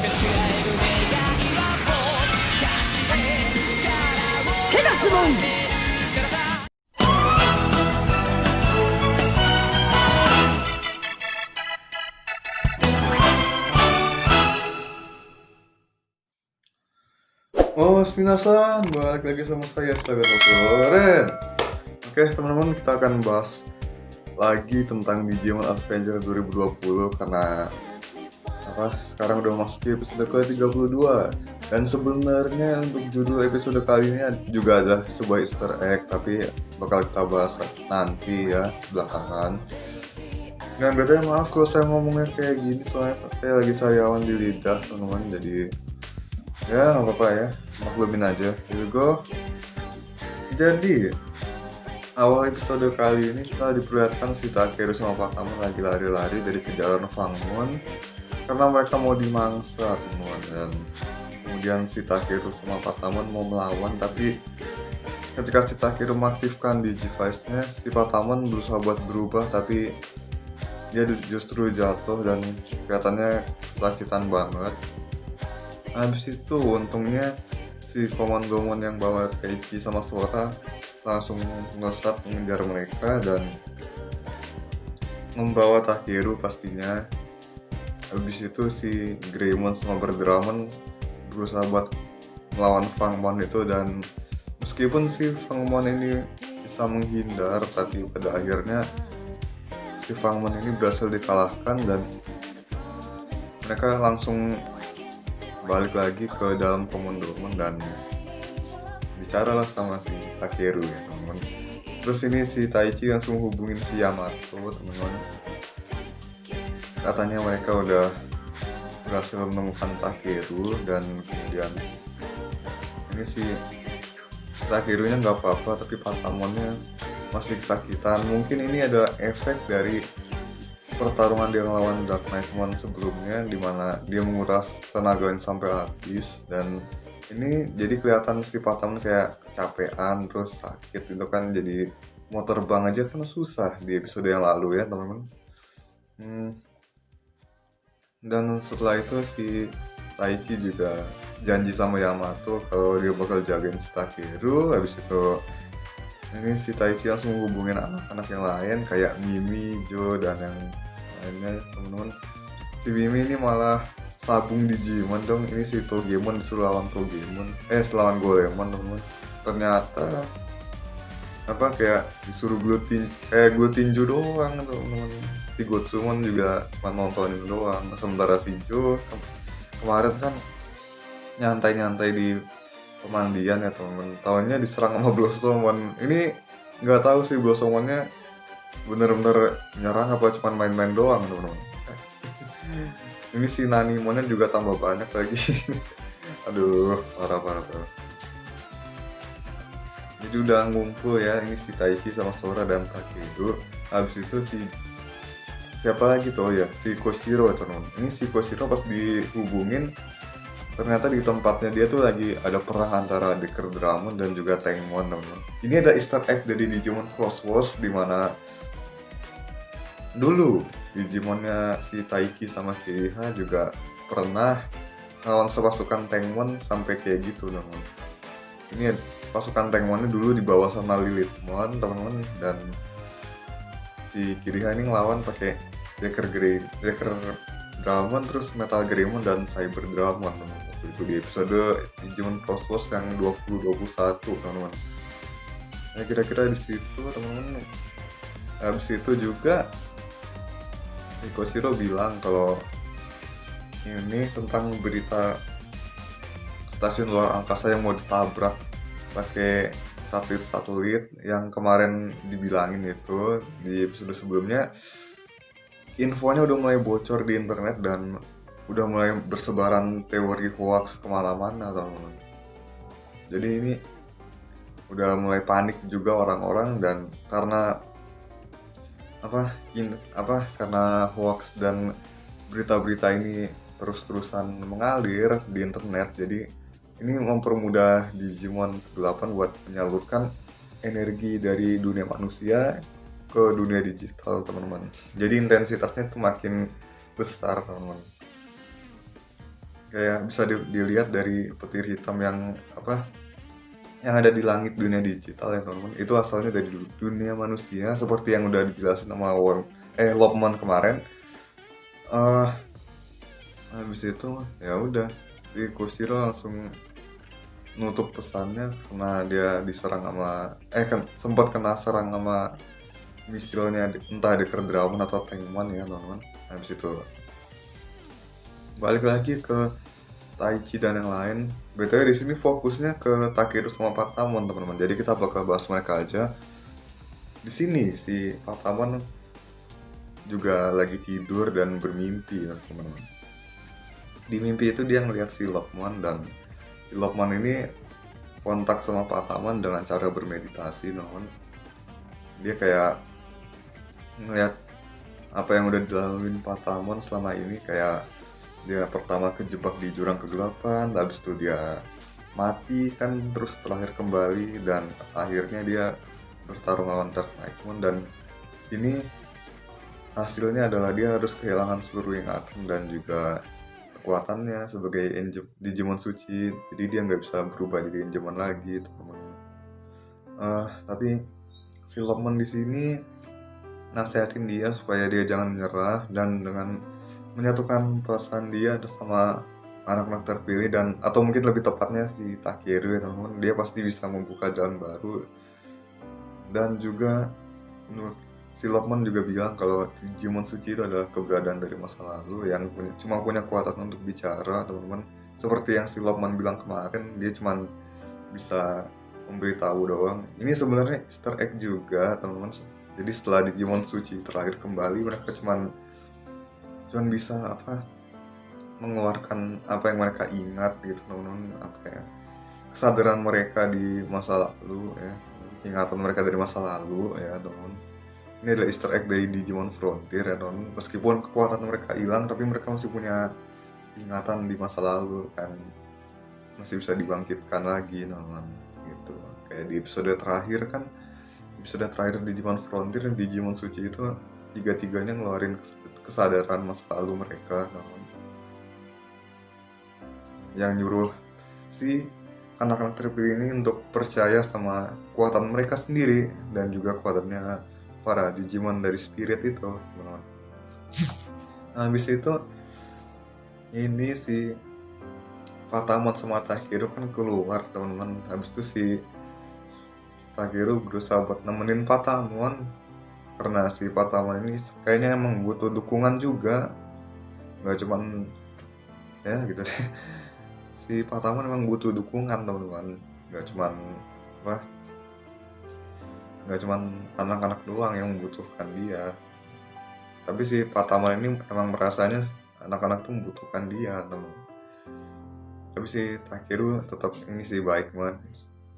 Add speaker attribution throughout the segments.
Speaker 1: ペガスモン。
Speaker 2: Oh, minasan, balik lagi sama saya Astaga Ren. Oke teman-teman, kita akan bahas lagi tentang Digimon Adventure 2020 karena sekarang udah masuk ke episode ke-32. Dan sebenarnya untuk judul episode kali ini juga ada sebuah Easter egg, tapi bakal kita bahas nanti ya belakangan. Nah, betulnya maaf kalau saya ngomongnya kayak gini, soalnya saya lagi sariawan di lidah teman-teman, jadi ya nggak apa-apa ya, maklumin aja. Here we go. Jadi awal episode kali ini kita diperlihatkan si Takeru sama Patamon lagi lari-lari dari kejaran Fangmon karena mereka mau dimangsa teman. Dan kemudian si Takeru sama Patamon mau melawan, tapi ketika si Takeru mengaktifkan Digivice-nya, si Patamon berusaha buat berubah, tapi dia justru jatuh dan kelihatannya kesakitan banget. Habis itu untungnya si Gomon yang bawa Keiichi sama Sora langsung melesat mengejar mereka dan membawa Takeru pastinya. Habis itu si Greymon sama Birdramon berusaha buat melawan Fangmon itu, dan meskipun si Fangmon ini bisa menghindar, tapi pada akhirnya si Fangmon ini berhasil dikalahkan dan mereka langsung balik lagi ke dalam Komondomon dan bicaralah sama si Takeru ya teman-teman. Terus ini si Taichi langsung hubungin si Yamato teman-teman. Katanya mereka udah berhasil menemukan Takeru, dan kemudian ini si Takerunya nggak apa-apa tapi Patamonnya masih kesakitan. Mungkin ini ada efek dari pertarungan dia melawan Dark Knightmon sebelumnya, dimana dia menguras tenaganya sampai habis, dan ini jadi kelihatan si Patamon kayak capean terus sakit itu kan, jadi mau terbang aja kan susah di episode yang lalu ya teman-teman. Dan setelah itu si Taichi juga janji sama Yamato kalau dia bakal jagain si Takeru. Habis itu ini si Taichi langsung hubungin anak-anak yang lain kayak Mimi, Jo, dan yang lainnya teman-teman. Si Mimi ini malah sabung Digimon dong. Ini si Togemon disuruh lawan lawan Golemon teman-teman. Ternyata kayak disuruh glue tinju doang teman-teman. Si Gotsumon juga cuma nontonin doang. Sementara si Jo kemarin kan nyantai-nyantai di pemandian ya teman-teman. Tahunnya diserang sama Blossomon. Ini nggak tahu sih Blossomonnya bener-bener nyerang apa cuma main-main doang teman-teman. Ini si Nanimonnya juga tambah banyak lagi. Aduh, parah. Jadi udah ngumpul ya, ini si Taichi sama Sora dan Takeru. Habis itu siapa lagi tuh ya, si Koshiro teman-teman. Ini si Koshiro pas dihubungin, ternyata di tempatnya dia tuh lagi ada perang antara Birdramon dan juga Tangmon teman-teman. Ini ada Easter egg dari Digimon Cross Wars, dimana dulu Digimonnya si Taiki sama Kiriha juga pernah lawan pasukan Tangmon sampai kayak gitu teman-teman. Ini pasukan Tangmonnya dulu dibawa sama Lilithmon teman-teman, dan si Kiriha ini ngelawan pakai Decker Dramon, terus Metal Greymon dan Cyber Dramon teman-teman. Itu di episode Digimon Cross Wars yang 2021 teman-teman. Nah kira-kira di situ teman-teman. Habis itu juga Koshiro bilang kalau ini tentang berita stasiun luar angkasa yang mau ditabrak pakai satelit yang kemarin dibilangin itu di episode sebelumnya. Infonya udah mulai bocor di internet dan udah mulai bersebaran teori hoax kemana-mana teman-teman. Jadi ini udah mulai panik juga orang-orang, dan karena karena hoax dan berita-berita ini terus-terusan mengalir di internet, jadi ini mempermudah Digimon 8 buat menyalurkan energi dari dunia manusia ke dunia digital teman-teman. Jadi intensitasnya itu makin besar teman-teman. kayak bisa dilihat dari petir hitam yang yang ada di langit dunia digital ya teman-teman. Itu asalnya dari dunia manusia seperti yang udah dijelasin sama Lopman kemarin. eh Habis itu ya udah si Kushiro langsung nutup pesannya karena dia diserang sama kan sempat kena serang sama misilnya entah di Dragon atau Tankman ya teman-teman. Habis itu balik lagi ke Taichi dan yang lain. BTW di sini fokusnya ke Takeru sama Patamon teman-teman. Jadi kita bakal bahas mereka aja. Di sini si Patamon juga lagi tidur dan bermimpi ya teman-teman. Di mimpi itu dia ngeliat si Lokman, dan si Lokman ini kontak sama Patamon dengan cara bermeditasi teman-teman. Dia kayak ngeliat apa yang udah dilaluin Patamon selama ini, kayak dia pertama kejebak di jurang kegelapan, habis itu dia mati kan, terus terlahir kembali, dan akhirnya dia bertarung lawan Dark Knightmon, dan ini hasilnya adalah dia harus kehilangan seluruh ingatan dan juga kekuatannya sebagai Digimon suci. Jadi dia nggak bisa berubah jadi Digimon lagi teman-teman. Tapi si Lokman di sini nasihatin dia supaya dia jangan menyerah, dan dengan menyatukan perasaan dia sama anak-anak terpilih, dan atau mungkin lebih tepatnya si Takeru ya teman-teman, dia pasti bisa membuka jalan baru. Dan juga si Lokman juga bilang kalau Digimon suci itu adalah keberadaan dari masa lalu yang cuma punya kekuatan untuk bicara teman-teman. Seperti yang si Lokman bilang kemarin, dia cuma bisa memberitahu doang. Ini sebenarnya Easter egg juga teman-teman. Jadi setelah Digimon suci terlahir kembali, mereka cuman bisa mengeluarkan apa yang mereka ingat gitu teman-teman, kesadaran mereka di masa lalu ya, ingatan mereka dari masa lalu ya teman-teman. Ini adalah Easter egg dari Digimon Frontier ya teman-teman. Meskipun kekuatan mereka hilang, tapi mereka masih punya ingatan di masa lalu kan, masih bisa dibangkitkan lagi teman-teman gitu. Kayak di episode terakhir Digimon Frontier dan Digimon Suci itu tiga-tiganya ngeluarin kesadaran masa lalu mereka teman-teman, yang nyuruh si anak-anak terpilih ini untuk percaya sama kekuatan mereka sendiri dan juga kekuatannya para Digimon dari spirit itu teman-teman. Nah, habis itu ini si Patamon sama Takeru kan keluar teman-teman. Habis itu si Takeru berusaha buat nemenin Patamon karena si Patamon ini kayaknya emang butuh dukungan juga, nggak cuman ya gitu deh. Si Patamon emang butuh dukungan teman-teman, nggak cuman anak-anak doang yang membutuhkan dia, tapi si Patamon ini emang merasanya anak-anak tuh membutuhkan dia teman. Tapi si Takeru tetap ini sih baik banget.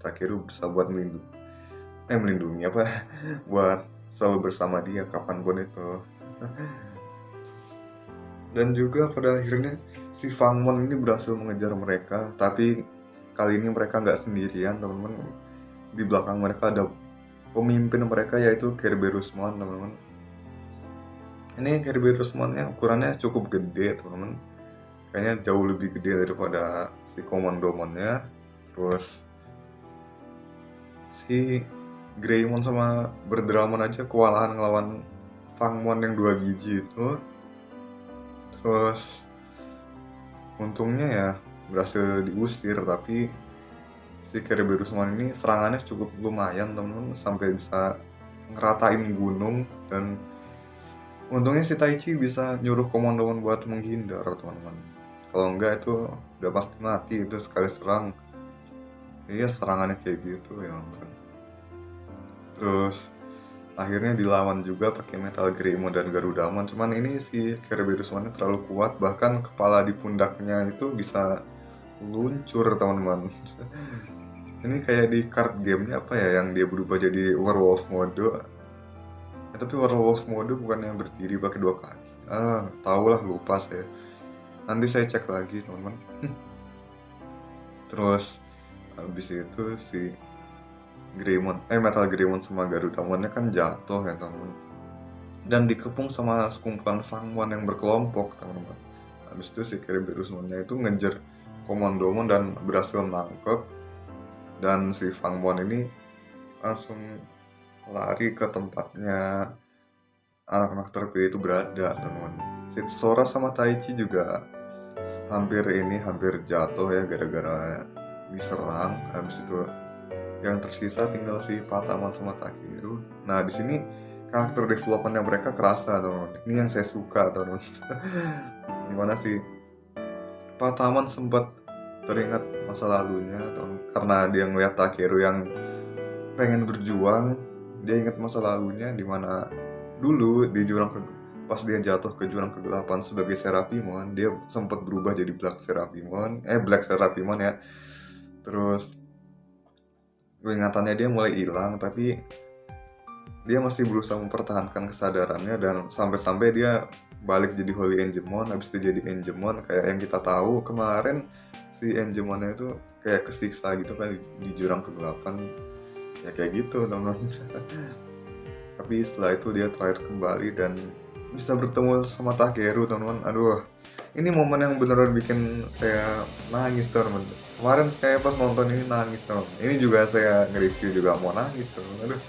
Speaker 2: Takeru berusaha buat melindungi buat selalu bersama dia kapanpun itu. Dan juga pada akhirnya si Fangmon ini berhasil mengejar mereka, tapi kali ini mereka nggak sendirian teman-teman. Di belakang mereka ada pemimpin mereka, yaitu Kerberusmon teman-teman. Ini Kerberusmonnya ukurannya cukup gede teman-teman, kayaknya jauh lebih gede daripada si Komandomonnya. Terus si Greymon sama Berdramon aja kewalahan ngelawan Fangmon yang 2 biji itu. Terus untungnya ya berhasil diusir, tapi si Kerberusmon ini serangannya cukup lumayan teman-teman, sampai bisa ngeratain gunung. Dan untungnya si Taichi bisa nyuruh Komandomon buat menghindar teman-teman. Kalau enggak itu udah pasti mati itu sekali serang. Iya, serangannya kayak gitu ya ampun. Terus akhirnya dilawan juga pakai Metal Greymon dan Garudamon. Cuman ini si Kerberusmonnya terlalu kuat, bahkan kepala di pundaknya itu bisa luncur teman-teman. Ini kayak di card gamenya yang dia berubah jadi werewolf mode. Tapi werewolf mode bukan yang berdiri pakai 2 kaki. Tau lah, lupa saya. Nanti saya cek lagi teman-teman. Terus habis itu si Metal Greymon sama Garudamonnya kan jatuh ya teman-teman, dan dikepung sama sekumpulan Fangmon yang berkelompok teman-teman. Habis itu si Kerberos-monnya itu ngejar Komandomon dan berhasil nangkep, dan si Fangmon ini langsung lari ke tempatnya anak-anak terpilih itu berada, teman-teman. Si Sora sama Taichi juga hampir jatuh ya gara-gara diserang. Habis itu yang tersisa tinggal si Patamon sama Takeru. Nah, di sini karakter developmentnya mereka kerasa, teman-teman. Ini yang saya suka, teman-teman. Dimana sih Patamon sempat teringat masa lalunya, karena dia ngeliat Takeru yang pengen berjuang. Dia ingat masa lalunya dimana dulu di pas dia jatuh ke jurang kegelapan sebagai Seraphimon, dia sempat berubah jadi Black Seraphimon ya. Terus ingatannya dia mulai hilang, tapi dia masih berusaha mempertahankan kesadarannya, dan sampai dia balik jadi Holy Angemon. Habis itu jadi Angemon kayak yang kita tahu kemarin. Si Angemonnya itu kayak kesiksa gitu kan di jurang kegelapan ya, kayak gitu, teman-teman. Tapi setelah itu dia terakhir kembali dan bisa bertemu sama Takeru, teman-teman. Aduh, ini momen yang beneran bikin saya nangis, teman-teman. Kemarin saya pas nonton ini nangis, teman-teman. Ini juga saya nge-review juga mau nangis, teman-teman. Aduh.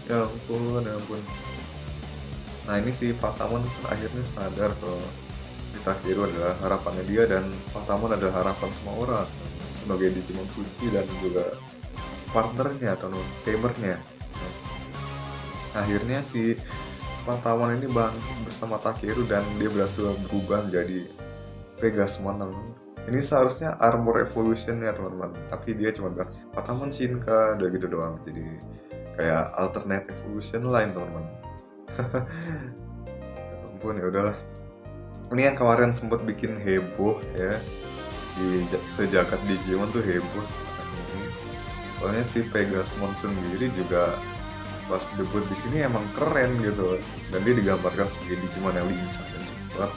Speaker 2: Ya ampun. Nah, ini si Patamon akhirnya sadar kalau Takeru adalah harapannya dia, dan Patamon adalah harapan semua orang sebagai Digimon suci dan juga partnernya atau gamernya. Akhirnya si Patamon ini bangkit bersama Takeru dan dia berhasil berubah menjadi Pegasmon, teman-teman. Ini seharusnya Armor Evolution ya, teman-teman, tapi dia cuma bilang Patamon Shinka, udah gitu doang. Jadi kayak alternate evolution lain, teman-teman. Ya ampun, ya udahlah. Ini yang kemarin sempat bikin heboh ya, di sejagat Digimon tuh heboh ini. Soalnya si Pegasmon sendiri juga pas debut di sini emang keren gitu, dan dia digambarkan sebagai Digimon yang lincah dan cepat.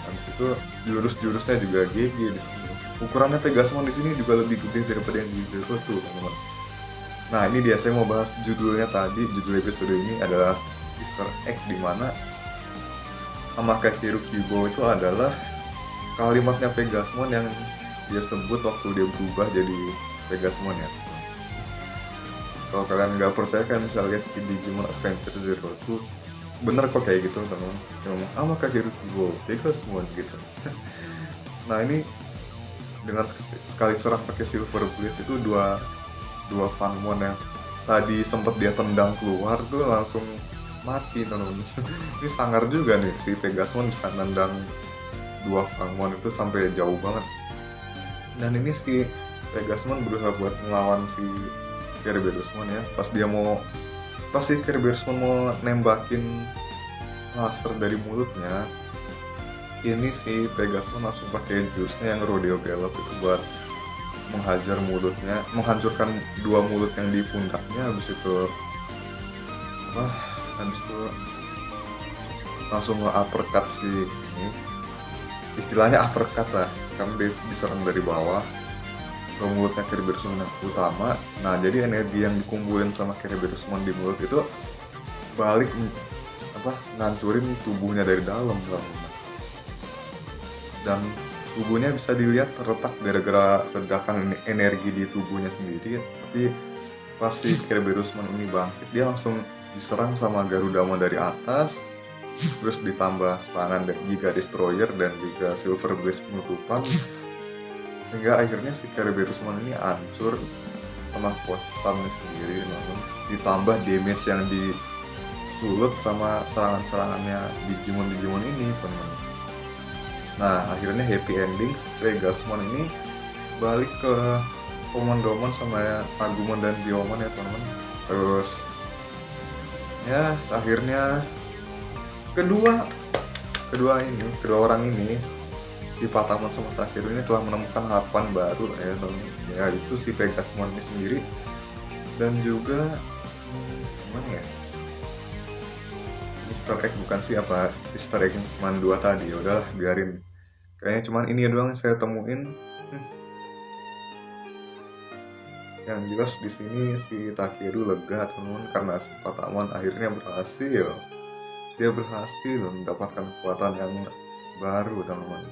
Speaker 2: Habis itu jurus-jurusnya juga GG di sini. Ukurannya Pegasmon di sini juga lebih gede daripada yang di Zero tuh, teman-teman. Nah, ini dia saya mau bahas judulnya tadi. Judul episode ini adalah Easter Egg, di mana Amakakeru Kibo itu adalah kalimatnya Pegasmon yang dia sebut waktu dia berubah jadi Pegasmon ya. Kalau kalian nggak percaya kan misalnya di Digimon Adventure Zero itu bener kok kayak gitu, teman-teman. Ngomong Amakakeru Kibo Pegasmon gitu. Nah, ini dengan sekali serang pakai Silver Blaze itu dua Fangmon yang tadi sempat dia tendang keluar tuh langsung mati, teman-teman. Ini sangar juga nih, si Pegasmon bisa nendang dua Fangmon itu sampai jauh banget. Dan ini si Pegasmon berusaha buat melawan si Kerberosmon ya. Pas si Kerberosmon mau nembakin laser dari mulutnya, ini si Pegasmon langsung pakai jurusnya yang Rodeo Gallop itu buat menghancurkan dua mulut yang di pundaknya. Habis itu langsung nge-uppercut si ini, istilahnya uppercut lah, karena dia diserang dari bawah ke mulutnya Kerberos-mon yang utama. Nah, jadi energi yang dikumpulin sama Kerberos-mon di mulut itu balik ngancurin tubuhnya dari dalam, dan tubuhnya bisa dilihat terletak gara-gara ledakan energi di tubuhnya sendiri. Tapi pas si Kerberos-mon ini bangkit, dia langsung diserang sama Garudamon dari atas, terus ditambah serangan Giga Destroyer dan juga Silver Blaze penutupan, sehingga akhirnya si Kerberos-mon ini hancur sama kekuatannya sendiri, namun ditambah damage yang disulut sama serangan-serangannya Digimon ini, teman-teman. Nah, akhirnya happy ending, Pegasmon ini balik ke Komandomon sama Agumon dan Biyomon ya, teman-teman. Terus ya akhirnya kedua orang ini, si Patamon sama Takeru ini telah menemukan harapan baru ya, itu si Pegasmon ini sendiri, dan juga gimana ya, Easter egg bukan sih, Easter egg cuman 2 tadi. Ya udahlah, biarin, kayaknya cuman ini doang yang saya temuin. Yang jelas di sini si Takeru lega, teman-teman, karena si Patamon akhirnya berhasil mendapatkan kekuatan yang baru teman-teman.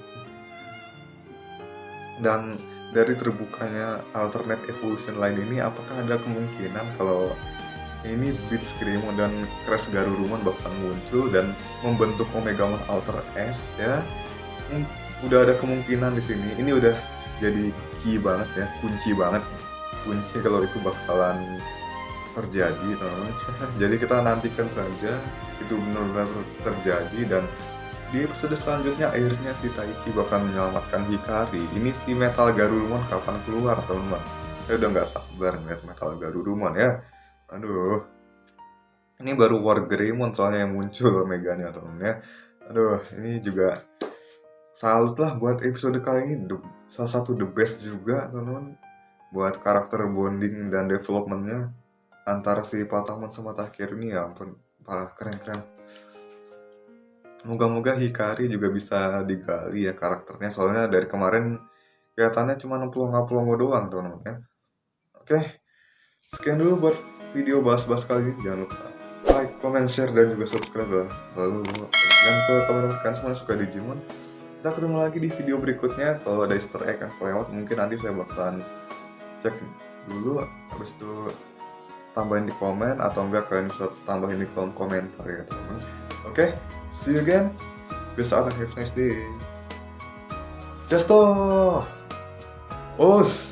Speaker 2: Dan dari terbukanya alternate evolution lain ini, apakah ada kemungkinan kalau ini Beast Greymon dan Crash Garurumon bakal muncul dan membentuk Omegamon Alter S ya? Udah ada kemungkinan di sini. Ini udah jadi key banget ya, kunci banget. Kunci kalau itu bakalan terjadi teman-teman. Jadi kita nantikan saja itu benar-benar terjadi, dan di episode selanjutnya akhirnya si Taichi bakal menyelamatkan Hikari. Ini si Metal Garurumon kapan keluar teman-teman? Saya udah nggak sabar ngeliat Metal Garurumon ya. Aduh, ini baru War Greymon soalnya yang muncul Meganya teman-teman ya. Aduh, ini juga salut lah buat episode kali ini. Salah satu the best juga teman-teman, buat karakter bonding dan developmentnya antara si Patamon sama Takeru ini, ya ampun, parah, keren-keren. Moga-moga Hikari juga bisa digali ya karakternya, soalnya dari kemarin kelihatannya cuma ngeplong-ngeplongo doang teman-teman ya. Oke, sekian dulu buat video bahas-bahas kali ini. Jangan lupa like, comment, share, dan juga subscribe lah. Lalu dan ke teman-teman kalian semua yang suka Digimon, kita ketemu lagi di video berikutnya. Kalau ada easter egg yang kelewat, mungkin nanti saya bakalan cek dulu, habis itu tambahin di komen, atau enggak kalian bisa tambahin di kolom komentar ya teman-teman. Oke, see you again. Peace out and have a nice day. Justo! Os!